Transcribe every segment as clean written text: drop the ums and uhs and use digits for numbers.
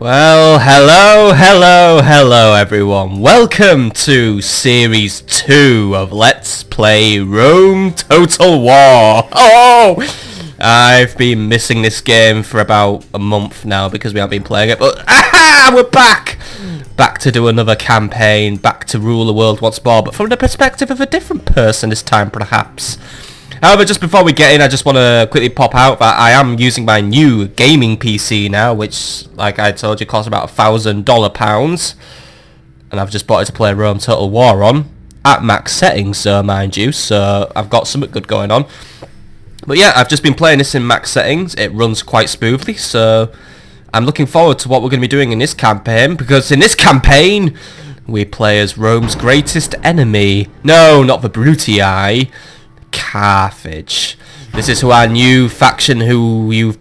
Well, hello everyone. Welcome to Series 2 of Let's Play Rome Total War. Oh! I've been missing this game for about a month now because we haven't been playing it, but we're back! Back to do another campaign, back to rule the world once more, but from the perspective of a different person this time perhaps. However, just before we get in, I just want to quickly pop out that I am using my new gaming PC now, which, like I told you, costs about £1,000, and I've just bought it to play Rome Total War on, at max settings, mind you, so I've got something good going on. But yeah, I've just been playing this in max settings. It runs quite smoothly, so I'm looking forward to what we're going to be doing in this campaign, because in this campaign, we play as Rome's greatest enemy. No, not the Brutii. Carthage. This is who our new faction who you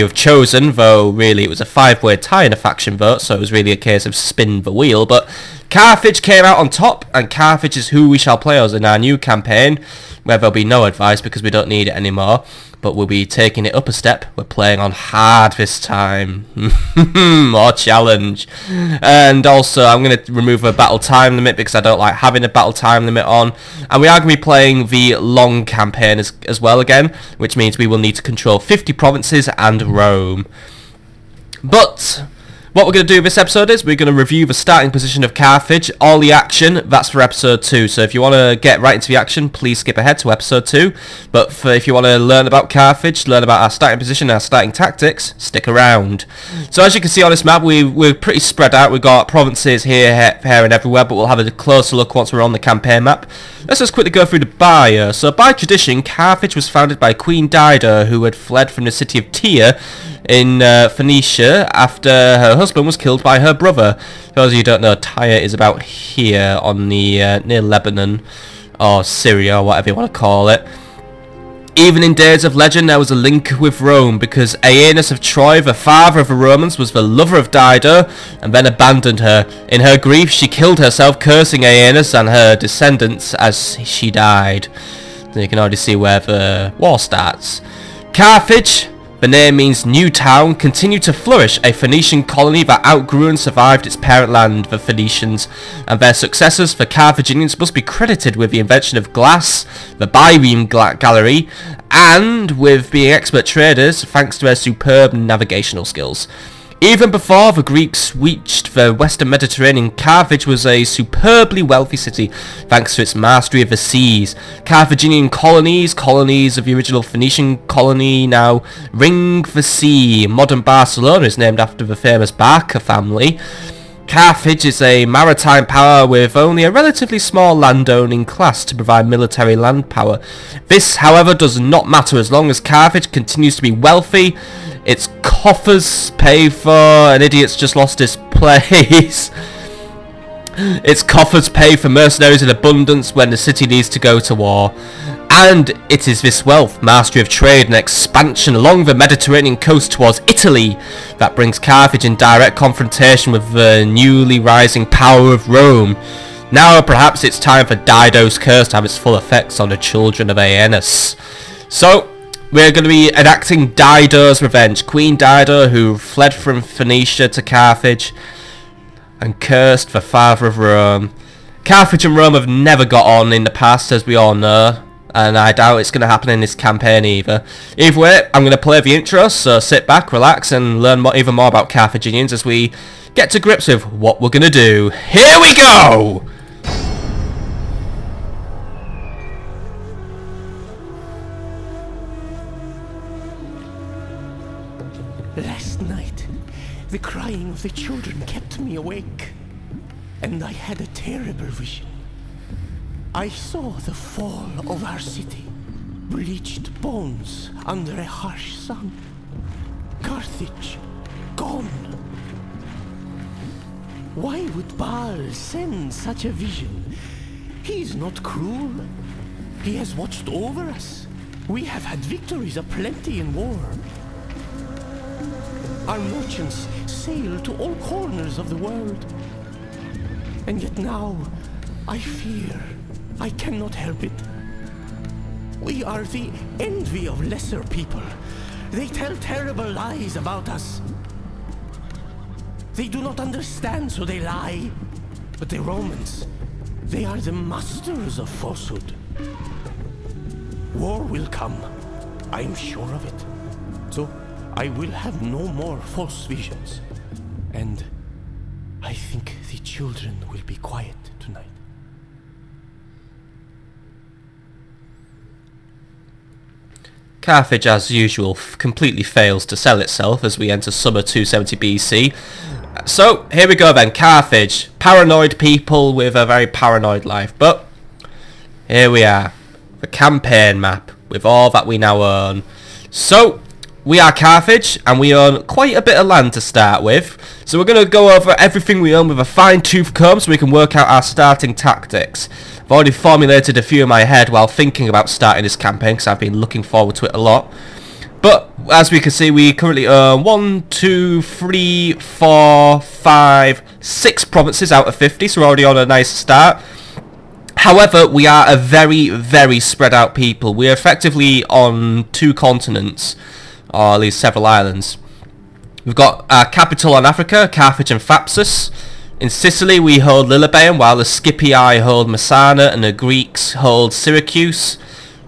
have chosen, though really it was a 5-way tie in a faction vote, so it was really a case of spin the wheel, but Carthage came out on top, and Carthage is who we shall play as in our new campaign, where there'll be no advice because we don't need it anymore, but we'll be taking it up a step. We're playing on hard this time. More challenge. And also I'm going to remove a battle time limit because I don't like having a battle time limit on, and we are going to be playing the long campaign as well again, which means we will need to control 50 provinces and Rome. But what we're going to do this episode is we're going to review the starting position of Carthage, all the action. That's for episode 2, so if you want to get right into the action, please skip ahead to episode 2. But if you want to learn about Carthage, learn about our starting position, our starting tactics, stick around. So as you can see on this map, we're pretty spread out. We've got provinces here and everywhere, but we'll have a closer look once we're on the campaign map. Let's just quickly go through the bio. So by tradition, Carthage was founded by Queen Dido, who had fled from the city of Tyre in Phoenicia after her husband was killed by her brother. For those of you who don't know, Tyre is about here on the near Lebanon or Syria or whatever you want to call it. Even in days of legend there was a link with Rome, because Aeneas of Troy, the father of the Romans, was the lover of Dido and then abandoned her. In her grief she killed herself, cursing Aeneas and her descendants as she died. So you can already see where the war starts. Carthage, the name means new town, continued to flourish, a Phoenician colony that outgrew and survived its parent land, the Phoenicians, and their successors, the Carthaginians, must be credited with the invention of glass, the bireme gallery, and with being expert traders thanks to their superb navigational skills. Even before the Greeks reached the western Mediterranean, Carthage was a superbly wealthy city thanks to its mastery of the seas. Carthaginian colonies of the original Phoenician colony now ring the sea. Modern Barcelona is named after the famous Barca family. Carthage is a maritime power with only a relatively small landowning class to provide military land power. This, however, does not matter as long as Carthage continues to be wealthy. Its coffers pay for... An idiot's just lost his place. Its coffers pay for mercenaries in abundance when the city needs to go to war. And it is this wealth, mastery of trade and expansion along the Mediterranean coast towards Italy that brings Carthage in direct confrontation with the newly rising power of Rome. Now perhaps it's time for Dido's curse to have its full effects on the children of Aeneas. So we're going to be enacting Dido's revenge. Queen Dido, who fled from Phoenicia to Carthage and cursed the father of Rome. Carthage and Rome have never got on in the past, as we all know, and I doubt it's going to happen in this campaign either. Either way, I'm going to play the intro, so sit back, relax, and learn even more about Carthaginians as we get to grips with what we're going to do. Here we go! Last night, the crying of the children kept me awake, and I had a terrible vision. I saw the fall of our city, bleached bones under a harsh sun. Carthage, gone. Why would Baal send such a vision? He is not cruel. He has watched over us. We have had victories aplenty in war. Our merchants sail to all corners of the world. And yet now, I fear I cannot help it. We are the envy of lesser people. They tell terrible lies about us. They do not understand, so they lie. But the Romans, they are the masters of falsehood. War will come. I am sure of it. So I will have no more false visions. And I think the children will be quiet tonight. Carthage, as usual, completely fails to sell itself as we enter summer 270 BC. So, here we go then, Carthage. Paranoid people with a very paranoid life. But, here we are. The campaign map, with all that we now own. So, we are Carthage, and we own quite a bit of land to start with. So we're going to go over everything we own with a fine-tooth comb so we can work out our starting tactics. I've already formulated a few in my head while thinking about starting this campaign because I've been looking forward to it a lot. But as we can see, we currently own 1, 2, 3, 4, 5, 6 provinces out of 50, so we're already on a nice start. However, we are a very, very spread out people. We are effectively on 2 continents, or at least several islands. We've got our capital on Africa, Carthage and Thapsus. In Sicily we hold Lilybaeum, while the Scipii hold Messana and the Greeks hold Syracuse.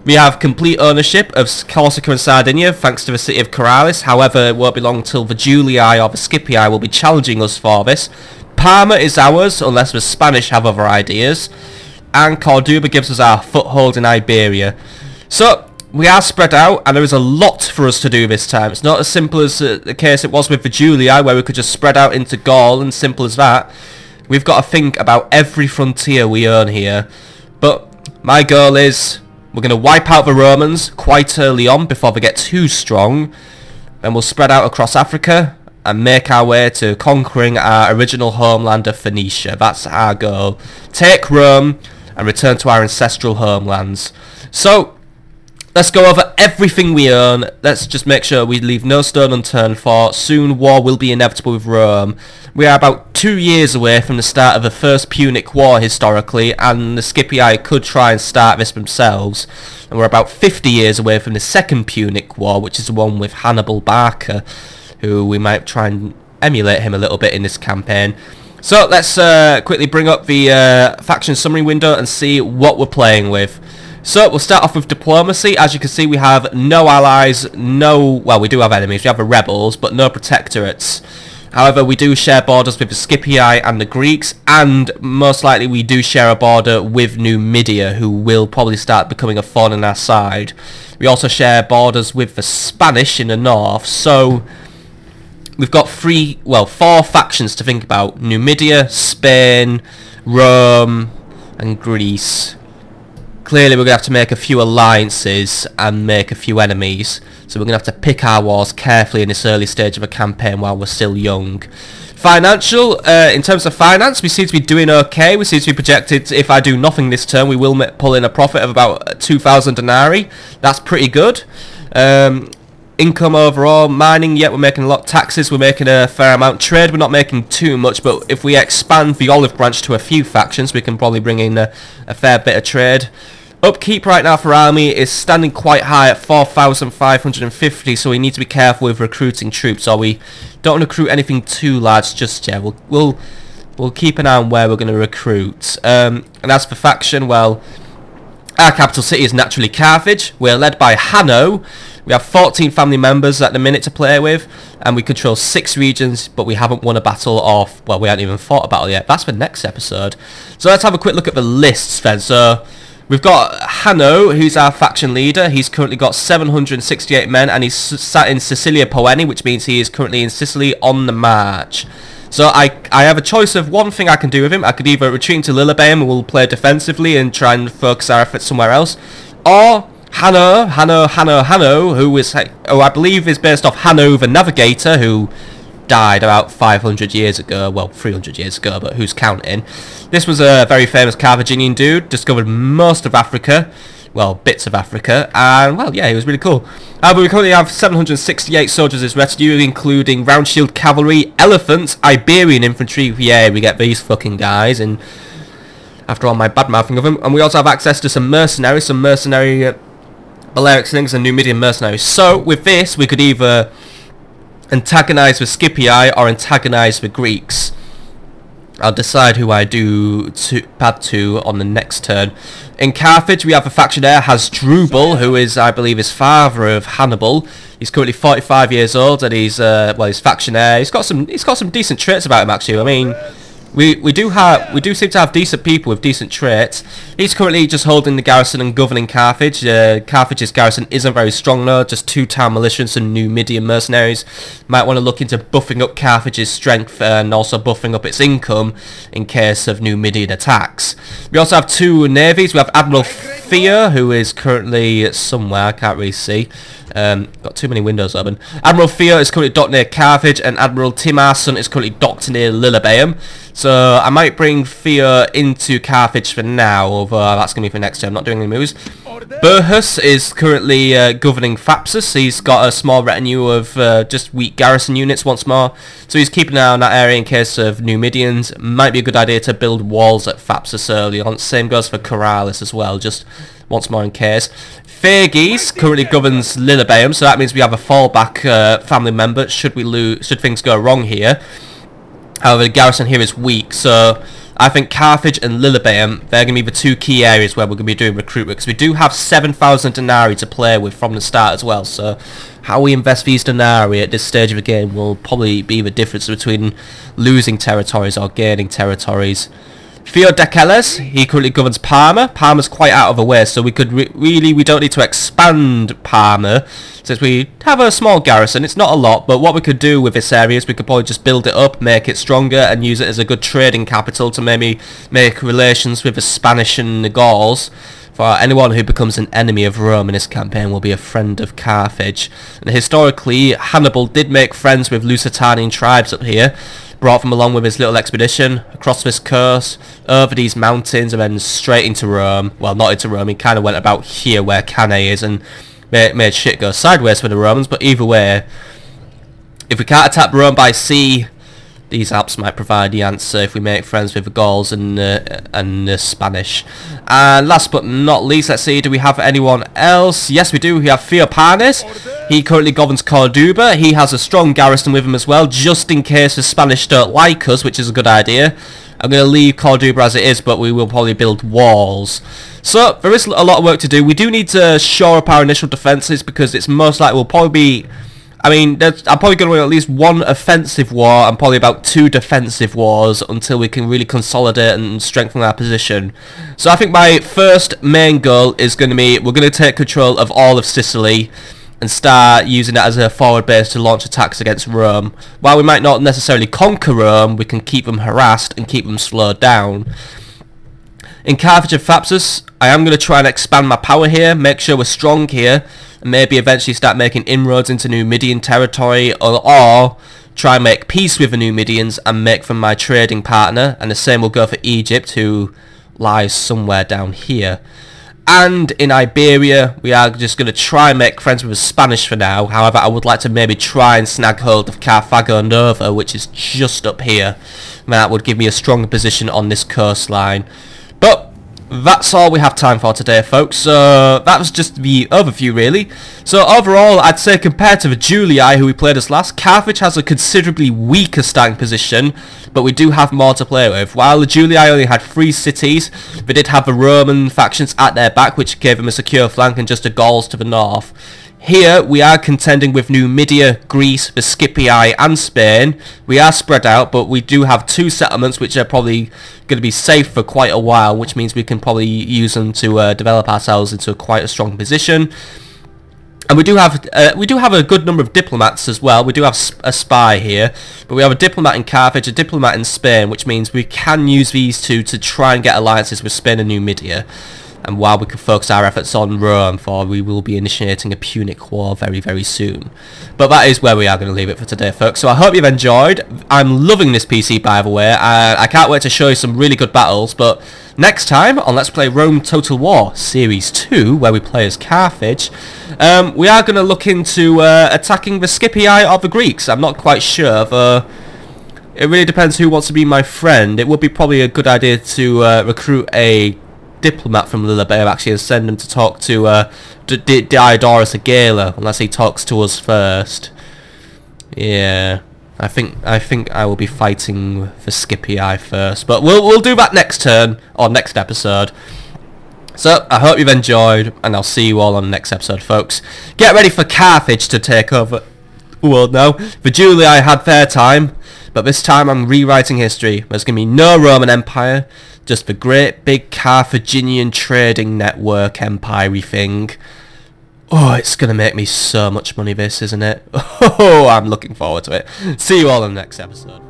We have complete ownership of Corsica and Sardinia thanks to the city of Corralis. However, it won't be long until the Julii or the Scipii will be challenging us for this. Parma is ours unless the Spanish have other ideas. And Corduba gives us our foothold in Iberia. So, we are spread out, and there is a lot for us to do this time. It's not as simple as the case it was with the Julii, where we could just spread out into Gaul, and simple as that. We've got to think about every frontier we own here. But my goal is, we're going to wipe out the Romans quite early on, before they get too strong. Then we'll spread out across Africa, and make our way to conquering our original homeland of Phoenicia. That's our goal. Take Rome, and return to our ancestral homelands. So, let's go over everything we own. Let's just make sure we leave no stone unturned, for soon war will be inevitable with Rome. We are about 2 years away from the start of the First Punic War historically, and the Scipii could try and start this themselves. And we're about 50 years away from the Second Punic War, which is the one with Hannibal Barca, who we might try and emulate him a little bit in this campaign. So let's quickly bring up the faction summary window and see what we're playing with. So we'll start off with diplomacy. As you can see, we have no allies, well, we do have enemies. We have the rebels, but no protectorates. However, we do share borders with the Scipii and the Greeks, and most likely we do share a border with Numidia, who will probably start becoming a thorn in our side. We also share borders with the Spanish in the north, so we've got 4 factions to think about. Numidia, Spain, Rome, and Greece. Clearly we're going to have to make a few alliances and make a few enemies. So we're going to have to pick our wars carefully in this early stage of a campaign while we're still young. Financial, in terms of finance, we seem to be doing okay. We seem to be projected, if I do nothing this turn, we will pull in a profit of about 2,000 denarii. That's pretty good. Income overall, mining, yet we're making a lot of taxes, we're making a fair amount. Trade, we're not making too much, but if we expand the olive branch to a few factions, we can probably bring in a fair bit of trade. Upkeep right now for army is standing quite high at 4,550, so we need to be careful with recruiting troops, or we don't recruit anything too large just yet. We'll keep an eye on where we're going to recruit. And as for faction, well, our capital city is naturally Carthage. We're led by Hanno. We have 14 family members at the minute to play with, and we control 6 regions, but we haven't won a battle off. Well, we haven't even fought a battle yet. That's for next episode. So let's have a quick look at the lists then. So we've got Hanno, who's our faction leader. He's currently got 768 men, and he's sat in Sicilia Poeni, which means he is currently in Sicily on the march. So I have a choice of one thing I can do with him. I could either retreat into Lilybaeum and we'll play defensively and try and focus our efforts somewhere else, or Hanno, who I believe is based off Hanno the Navigator, who died about 500 years ago, well 300 years ago, but who's counting. This was a very famous Carthaginian dude, discovered most of Africa, well, bits of Africa, and well, yeah, he was really cool. But we currently have 768 soldiers as retinue, including round shield cavalry, elephants, Iberian infantry. Yeah, we get these fucking guys, and after all my bad mouthing of them, and we also have access to some mercenary Balearic slings and Numidian mercenaries. So with this, we could either antagonise the Scipii or antagonise the Greeks. I'll decide who I do pad to on the next turn. In Carthage, we have a factionaire, Hasdrubal, who is, I believe, his father of Hannibal. He's currently 45 years old, and he's well, he's factionaire. He's got some decent traits about him, actually. I mean, we do seem to have decent people with decent traits. He's currently just holding the garrison and governing Carthage. Carthage's garrison isn't very strong though, just 2 town militia and some Numidian mercenaries. Might want to look into buffing up Carthage's strength and also buffing up its income in case of Numidian attacks. We also have 2 navies. We have Admiral Fear, who is currently somewhere, I can't really see. Got too many windows open. Admiral Fear is currently docked near Carthage, and Admiral Timarson is currently docked near Lillebeum. So I might bring Fear into Carthage for now, although that's going to be for next time. I'm not doing any moves. Burhus is currently governing Thapsus. He's got a small retinue of just weak garrison units once more. So he's keeping an eye on that area in case of Numidians. Might be a good idea to build walls at Thapsus early on. Same goes for Corralis as well, just once more in case. Ferges currently governs Lillebeum, so that means we have a fallback family member should things go wrong here. However, the garrison here is weak, so I think Carthage and Lillebeum, they're going to be the 2 key areas where we're going to be doing recruitment, because we do have 7,000 denarii to play with from the start as well, so how we invest these denarii at this stage of the game will probably be the difference between losing territories or gaining territories. Theodekelles, he currently governs Parma. Parma's quite out of the way, so we could we don't need to expand Parma, since we have a small garrison. It's not a lot, but what we could do with this area is we could probably just build it up, make it stronger, and use it as a good trading capital to maybe make relations with the Spanish and the Gauls. For anyone who becomes an enemy of Rome in this campaign will be a friend of Carthage. And historically, Hannibal did make friends with Lusitanian tribes up here, brought them along with his little expedition across this coast, over these mountains, and then straight into Rome. Well, not into Rome, he kind of went about here where Cannae is and made shit go sideways for the Romans, but either way, if we can't attack Rome by sea, these Alps might provide the answer if we make friends with the Gauls and the Spanish. And last but not least, let's see, do we have anyone else? Yes, we do. We have Theopanes. He currently governs Corduba. He has a strong garrison with him as well, just in case the Spanish don't like us, which is a good idea. I'm going to leave Corduba as it is, but we will probably build walls. So, there is a lot of work to do. We do need to shore up our initial defences, because it's most likely we'll probably be... I mean, I'm probably going to win at least 1 offensive war and probably about 2 defensive wars until we can really consolidate and strengthen our position. So I think my first main goal is going to be, we're going to take control of all of Sicily and start using it as a forward base to launch attacks against Rome. While we might not necessarily conquer Rome, we can keep them harassed and keep them slowed down. In Carthage and Thapsus, I am going to try and expand my power here, make sure we're strong here, and maybe eventually start making inroads into Numidian territory, or try and make peace with the Numidians and make them my trading partner. And the same will go for Egypt, who lies somewhere down here. And in Iberia, we are just going to try and make friends with the Spanish for now. However, I would like to maybe try and snag hold of Carthago Nova, which is just up here. And that would give me a stronger position on this coastline. But that's all we have time for today, folks. So that was just the overview, really. So overall, I'd say compared to the Julii, who we played as last, Carthage has a considerably weaker starting position, but we do have more to play with. While the Julii only had 3 cities, they did have the Roman factions at their back, which gave them a secure flank, and just the Gauls to the north. Here, we are contending with Numidia, Greece, the Scipii, and Spain. We are spread out, but we do have 2 settlements which are probably going to be safe for quite a while, which means we can probably use them to develop ourselves into quite a strong position. And we do have a good number of diplomats as well. We do have a spy here, but we have a diplomat in Carthage, a diplomat in Spain, which means we can use these 2 to try and get alliances with Spain and Numidia. And while we can focus our efforts on Rome, for we will be initiating a Punic War very, very soon. But that is where we are going to leave it for today, folks. So I hope you've enjoyed. I'm loving this PC, by the way. I can't wait to show you some really good battles. But next time on Let's Play Rome Total War Series 2, where we play as Carthage, we are going to look into attacking the Scipii or the Greeks. I'm not quite sure, though. It really depends who wants to be my friend. It would be probably a good idea to recruit a diplomat from Lillebeum actually and send him to talk to Diodorus Agela, unless he talks to us first. Yeah, I think I will be fighting for Skippy Eye first, but we'll do that next turn or next episode. So I hope you've enjoyed, and I'll see you all on the next episode, folks. Get ready for Carthage to take over the world now. For Julie, I had fair time, but this time I'm rewriting history. There's gonna be no Roman Empire, just the great big Carthaginian trading network empire-y thing. Oh, it's going to make me so much money, this, isn't it? Oh, I'm looking forward to it. See you all in the next episode.